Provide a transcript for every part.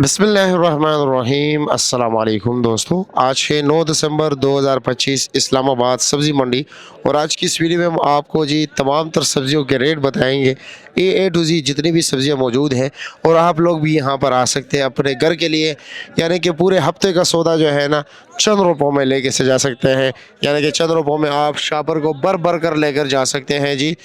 बिस्मिल्लाहिर्रहमानिर्रहीम। अस्सलाम वालेकुम दोस्तों, आज है 9 दिसंबर 2025, इस्लामाबाद सब्ज़ी मंडी। और आज की इस वीडियो में हम आपको जी तमाम तर सब्ज़ियों के रेट बताएंगे, ए टू जी जितनी भी सब्ज़ियां मौजूद हैं। और आप लोग भी यहां पर आ सकते हैं अपने घर के लिए, यानी कि पूरे हफ्ते का सौदा जो है ना चंद रुपयों में लेके से जा सकते हैं। यानी कि चंद रुपयों में आप शॉपर को भर भर कर लेकर जा सकते हैं जी।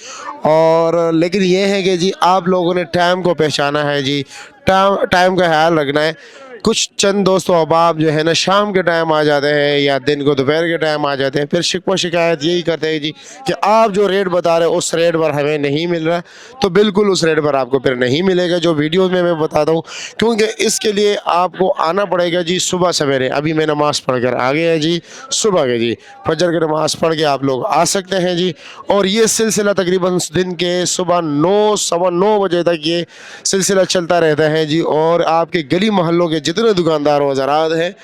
और लेकिन ये है कि जी आप लोगों ने टाइम को पहचाना है जी, टाइम टाइम का ख्याल रखना है। कुछ चंद दोस्तों अहबाब जो है ना शाम के टाइम आ जाते हैं या दिन को दोपहर के टाइम आ जाते हैं, फिर शिकवा शिकायत यही करते हैं जी कि आप जो रेट बता रहे हो उस रेट पर हमें नहीं मिल रहा। तो बिल्कुल उस रेट पर आपको फिर नहीं मिलेगा जो वीडियो में मैं बताता हूँ, क्योंकि इसके लिए आपको आना पड़ेगा जी सुबह सवेरे। अभी मैं नमाज़ पढ़ कर आ गया जी, सुबह के जी फजर की नमाज़ पढ़ के आप लोग आ सकते हैं जी। और ये सिलसिला तकरीबन दिन के सुबह 9 सवा 9 बजे तक ये सिलसिला चलता रहता है जी। और आपके गली मोहल्लों के जितने दुकानदार व ज़रात हैं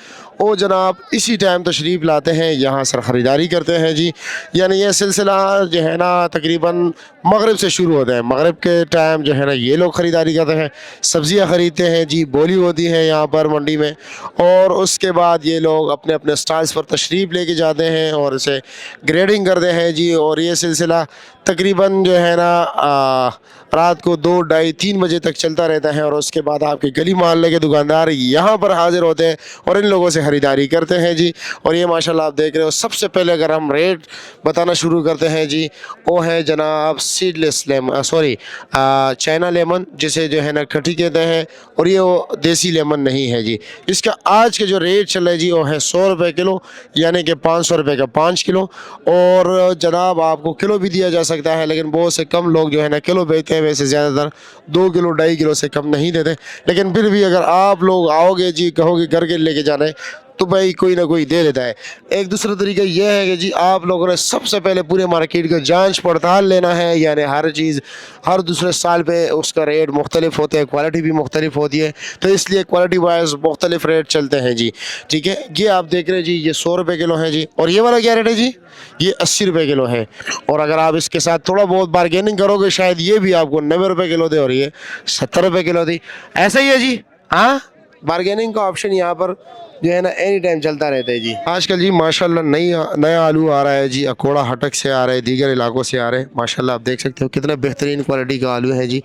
वो जनाब इसी टाइम तशरीफ़ लाते हैं, यहाँ से ख़रीदारी करते हैं जी। यानी ये सिलसिला जो है ना तकरीबन मगरिब से शुरू होता है। मगरिब के टाइम जो है ना ये लोग ख़रीदारी करते हैं, सब्ज़ियाँ ख़रीदते हैं जी, बोली होती है यहाँ पर मंडी में। और उसके बाद ये लोग अपने अपने स्टॉल्स पर तशरीफ़ लेके जाते हैं और इसे ग्रेडिंग करते हैं जी। और ये सिलसिला तकरीबन जो है ना रात को 2, ढाई, 3 बजे तक चलता रहता है। और उसके बाद आपके गली मोहल्ले के दुकानदार यहाँ पर हाज़िर होते हैं और इन लोगों से ख़रीदारी करते हैं जी। और ये माशाल्लाह आप देख रहे हो, सबसे पहले अगर हम रेट बताना शुरू करते हैं जी, वो है जनाब seedless lemon, sorry China lemon, जिसे जो है ना खट्टी कहते हैं। और ये वो देसी लेमन नहीं है जी। इसका आज के जो रेट चल रहा है जी वो है 100 रुपये किलो, यानी कि 500 रुपये का 5 किलो। और जनाब आपको किलो भी दिया जा सकता है, लेकिन बहुत से कम लोग जो है ना किलो बेचते हैं, वैसे ज़्यादातर 2 किलो 2.5 किलो से कम नहीं देते। लेकिन फिर भी अगर आप लोग आओगे जी, कहोगे घर के लेके जाना है, तो भाई कोई ना कोई दे देता है। एक दूसरा तरीका यह है कि जी आप लोगों ने सबसे पहले पूरे मार्केट का जांच पड़ताल लेना है। यानी हर चीज़ हर दूसरे साल पे उसका रेट मुख्तलिफ होते हैं, क्वालिटी भी मुख्तलिफ होती है, तो इसलिए क्वालिटी वाइज मुख्तलिफ रेट चलते हैं जी। ठीक है, ये आप देख रहे हैं जी, ये 100 रुपये किलो है जी। और ये वाला क्या रेट है जी, ये 80 रुपये किलो है। और अगर आप इसके साथ थोड़ा बहुत बारगेनिंग करोगे शायद ये भी आपको 90 रुपये किलो दे और ये 70 रुपये किलो दी। ऐसा ही है जी। हाँ, बारगेनिंग का ऑप्शन यहाँ पर जो है ना एनी टाइम चलता रहता है जी। आजकल जी माशाल्लाह नया आलू आ रहा है जी, अकोड़ा हटक से आ रहा है, दीगर इलाकों से आ रहे हैं। माशाल्लाह आप देख सकते हो कितना बेहतरीन क्वालिटी का आलू है जी।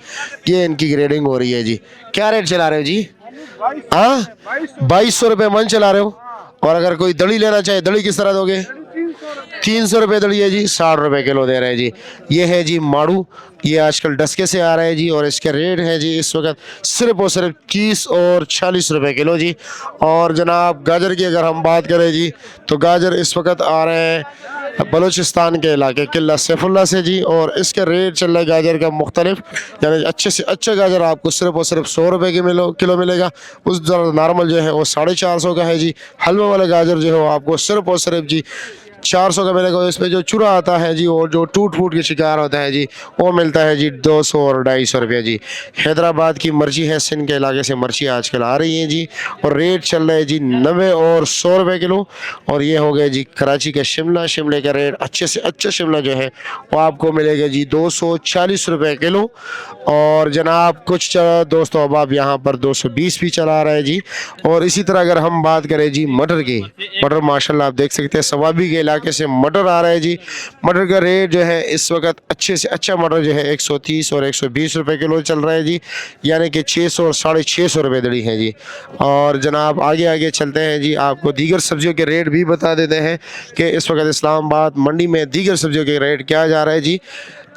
ये इनकी ग्रेडिंग हो रही है जी। क्या रेट चला रहे हो जी? हाँ, 2200 रुपये मन चला रहे हो। और अगर कोई दड़ी लेना चाहे, दड़ी किस तरह दोगे? 300 रुपये दड़ी है जी, 60 रुपये किलो दे रहे हैं जी। ये है जी माड़ू, ये आजकल डस्के से आ रहा है जी। और इसके रेट है जी इस वक्त सिर्फ और सिर्फ 30 और 40 रुपये किलो जी। और जनाब गाजर की अगर हम बात करें जी, तो गाजर इस वक्त आ रहे हैं बलूचिस्तान के इलाके किला सैफुल्ला से जी। और इसके रेट चल रहा है गाजर का मुख्तलिफ, यानी अच्छे से अच्छा गाजर आपको सिर्फ और सिर्फ 100 रुपये की किलो मिलेगा। उस नॉर्मल जो है वो 450 का है जी। हलवा वाला गाजर जो है वो आपको सिर्फ और सिर्फ जी 400 का मिलेगा। इसमें जो चूरा आता है जी और जो टूट फूट के शिकार होता है जी, वो मिलता है जी 200 और 250 रुपये जी। हैदराबाद की मिर्ची है, सिंध के इलाके से मिर्ची आजकल आ रही है जी। और रेट चल रहा है जी 90 और 100 रुपये किलो। और ये हो गया जी कराची का शिमला, शिमले का रेट अच्छे से अच्छा शिमला जो है वो आपको मिलेगा जी 240 रुपये किलो। और जनाब कुछ दोस्तों अब आप यहाँ पर 220 भी चला रहा है जी। और इसी तरह अगर हम बात करें जी मटर की, मटर माशाल्लाह आप देख सकते हैं सवाबी के इलाके से मटर आ रहा है जी। मटर का रेट जो है इस वक्त अच्छे से अच्छा मटर जो है 130 और 120 रुपये किलो चल रहा है जी। यानी कि 600 और 650 रुपये दड़ी है जी। और जनाब आगे आगे चलते हैं जी, आपको दीगर सब्जियों के रेट भी बता देते हैं कि इस वक्त इस्लामाबाद मंडी में दीगर सब्जियों के रेट क्या जा रहा है जी।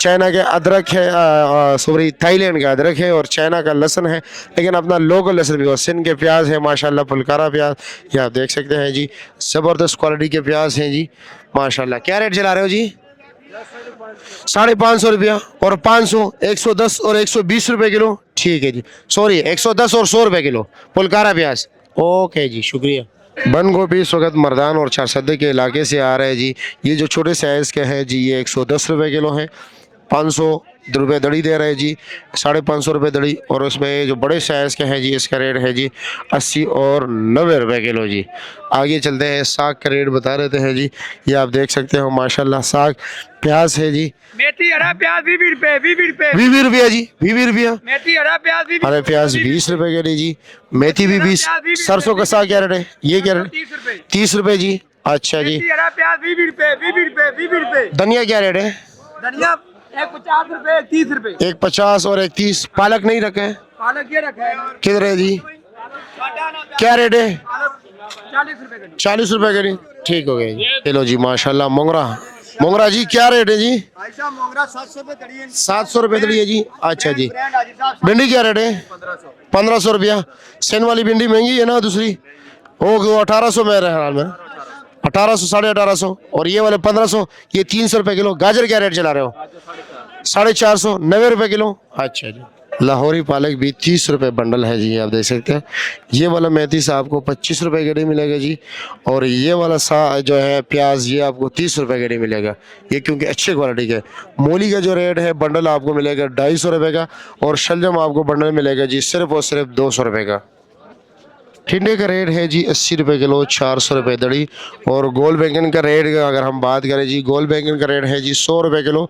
चाइना के अदरक है, सॉरी थाईलैंड का अदरक है, और चाइना का लहसुन है, लेकिन अपना लोकल लहसुन भी, और सिंध के प्याज है माशाल्लाह, फुलकारा प्याज ये आप देख सकते हैं जी। ज़बरदस्त क्वालिटी के प्याज हैं जी माशाल्लाह। क्या रेट चला रहे हो जी? 550 रुपया और 500, 110 और 120 रुपये किलो। ठीक है जी, सॉरी 110 और 100 रुपये किलो फुलकारा प्याज। ओके जी, शुक्रिया। बंद गोभी इस वक्त मर्दान और चारसद्दे के इलाके से आ रहा है जी। ये जो छोटे साइज़ के हैं जी, ये 110 रुपये किलो है। 500 रुपये दड़ी दे रहे हैं जी, 550 रुपये दड़ी। और उसमें जो बड़े साइज़ के हैं जी, इसका रेट है जी 80 और 90 रुपये किलो जी। आगे चलते हैं, साग का रेट बता रहे हैं जी। ये आप देख सकते हो माशाल्लाह साग। प्याज है जी, मेथी हरा प्याज 20 रुपए 20 रुपए 20 रुपया जी, 20 रुपया। मेथी हरा प्याज 20 हरे प्याज 20 रुपए के लिए जी, मेथी भी 20। सरसों का साग क्या रेट है? ये क्या रेट? 30 रुपए 30 रुपए जी। अच्छा जी। मेथी हरा प्याज 20 रुपए 20 रुपए 20 रुपए धनिया क्या रेट है? धनिया एक 50 रुपए 30 रुपए। एक 50 और एक 30। पालक नहीं रखे हैं? पालक ये रखा है किधर है जी? क्या रेट है? 40 रुपए का 40 रुपए के लिए। ठीक हो गया जी। चलो जी माशाल्लाह। मोंगरा, मोंगरा जी क्या रेट है जी? भाई साहब मोंगरा 700 रुपए दड़ी है। 700 रुपये दड़ी है जी। अच्छा जी। ब्रांड हाजी साहब भिंडी क्या रेट है? 1500 रुपया। सेन वाली भिंडी महंगी है ना दूसरी? वो 1800 में रहा हाल में, 1800 1850। और ये वाले 1500। ये 300 रुपये किलो। गाजर क्या रेट चला रहे हो? 450, 90 रुपये किलो। अच्छा जी। लाहौरी पालक भी 30 रुपये बंडल है जी, आप देख सकते हैं। ये वाला मेथी सा आपको 25 रुपये के लिए मिलेगा जी। और ये वाला सा जो है प्याज, ये आपको 30 रुपये के लिए मिलेगा, ये क्योंकि अच्छी क्वालिटी का है। मूली का जो रेट है बंडल आपको मिलेगा 250 रुपये का। और शलजम आपको बंडल मिलेगा जी सिर्फ और सिर्फ 200 रुपये का। टिंडे का रेट है जी 80 रुपये किलो, 400 रुपये दड़ी। और गोल बैंगन का रेट का अगर हम बात करें जी, गोल बैंगन का रेट है जी 100 रुपये किलो,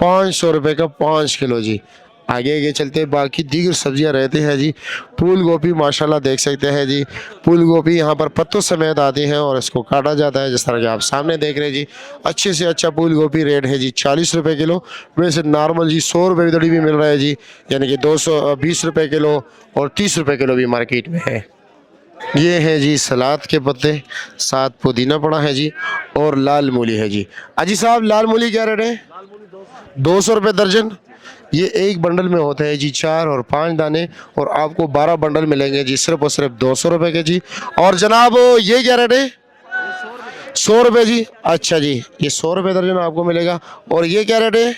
500 रुपये का 5 किलो जी। आगे आगे चलते बाकी दीगर सब्जियां रहती हैं जी। फूल गोभी माशाल्लाह देख सकते हैं जी। फूल गोभी यहाँ पर पत्तों समेत आती हैं और इसको काटा जाता है, जिस तरह कि आप सामने देख रहे हैं जी। अच्छे से अच्छा फूल गोभी रेट है जी 40 रुपये किलो। वैसे नॉर्मल जी 100 रुपये की दड़ी भी मिल रहा है जी, यानी कि 220 रुपये किलो और 30 रुपये किलो भी मार्केट में है। ये है जी सलाद के पत्ते, साथ पुदीना पड़ा है जी और लाल मूली है जी। अजी साहब लाल मूली क्या रेट है? 200 रुपये दर्जन। ये एक बंडल में होते हैं जी 4 और 5 दाने, और आपको 12 बंडल मिलेंगे जी सिर्फ और सिर्फ 200 रुपये के जी। और जनाब ये क्या रेट है? 100 रुपये जी। अच्छा जी, ये 100 रुपये दर्जन आपको मिलेगा। और ये क्या रेट है?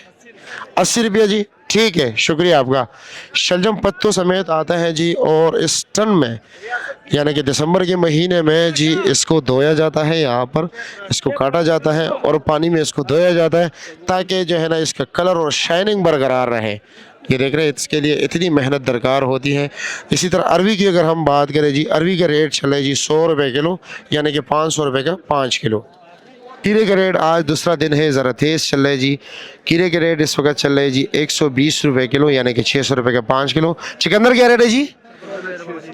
80 रुपये जी। ठीक है, शुक्रिया आपका। शलजम पत्तों समेत आता है जी। और इस टन में यानी कि दिसंबर के महीने में जी इसको धोया जाता है, यहाँ पर इसको काटा जाता है और पानी में इसको धोया जाता है, ताकि जो है ना इसका कलर और शाइनिंग बरकरार रहे। ये देख रहे हैं, इसके लिए इतनी मेहनत दरकार होती है। इसी तरह अरवी की अगर हम बात करें जी, अरवी का रेट चल रहा है जी 100 रुपये किलो, यानी कि 500 रुपये का 5 किलो। कीड़े का रेट आज दूसरा दिन है, ज़रा तेज़ चल रहा है जी। कीड़े के रेट इस वक्त चल रहे हैं जी 120 रुपये किलो, यानी कि 600 रुपये का 5 किलो। चिकंदर क्या रेट है जी?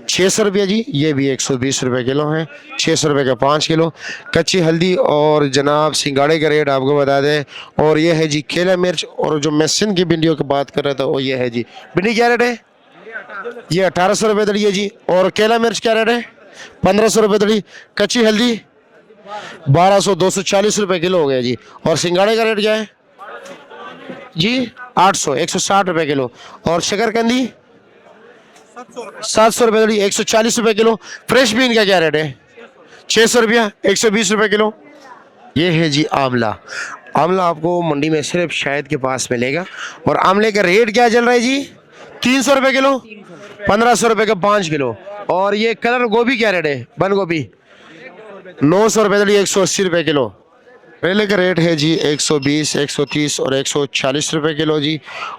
600 रुपये जी। ये भी 120 रुपये किलो है, 600 रुपये का 5 किलो। कच्ची हल्दी और जनाब सिंगाड़े का रेट आपको बता दें। और ये है जी केला मिर्च। और जो मैं सिंध की भिंडियों की बात कर रहा था वो ये है जी। भिंडी क्या रेट है? ये 1800 रुपये दड़ी है जी। और केला मिर्च क्या रेट है? 1500 रुपये दड़ी। कच्ची हल्दी 1200, 240 रुपये किलो हो गया जी। और सिंगाड़े का रेट क्या है जी? 800, 160 रुपये किलो। और शकरकंदी 700 रुपये दड़ी, 140 रुपये किलो। फ्रेश बीन का क्या रेट है? 600 रुपया, 120 रुपये किलो। ये है जी आंवला। आंवला आपको मंडी में सिर्फ शायद के पास मिलेगा। और आंवले का रेट क्या चल रहा है जी? 300 रुपये किलो, 1500 रुपये का 5 किलो। और ये कलर गोभी क्या रेट है? बंद गोभी 900 रुपये दड़ी, 180 रुपये किलो। करेले का रेट है जी 120, 130 और 140 रुपये किलो जी।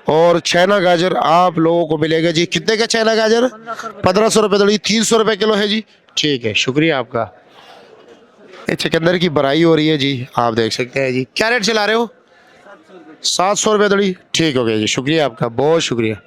और चाइना गाजर आप लोगों को मिलेगा जी, कितने का चाइना गाजर? 1500 रुपये दड़ी, 300 रुपये किलो है जी। ठीक है, शुक्रिया आपका। ये चुकंदर की बराई हो रही है जी, आप देख सकते हैं जी। क्या रेट चला रहे हो? 700 रुपये दड़ी। ठीक हो गया जी, शुक्रिया आपका, बहुत शुक्रिया।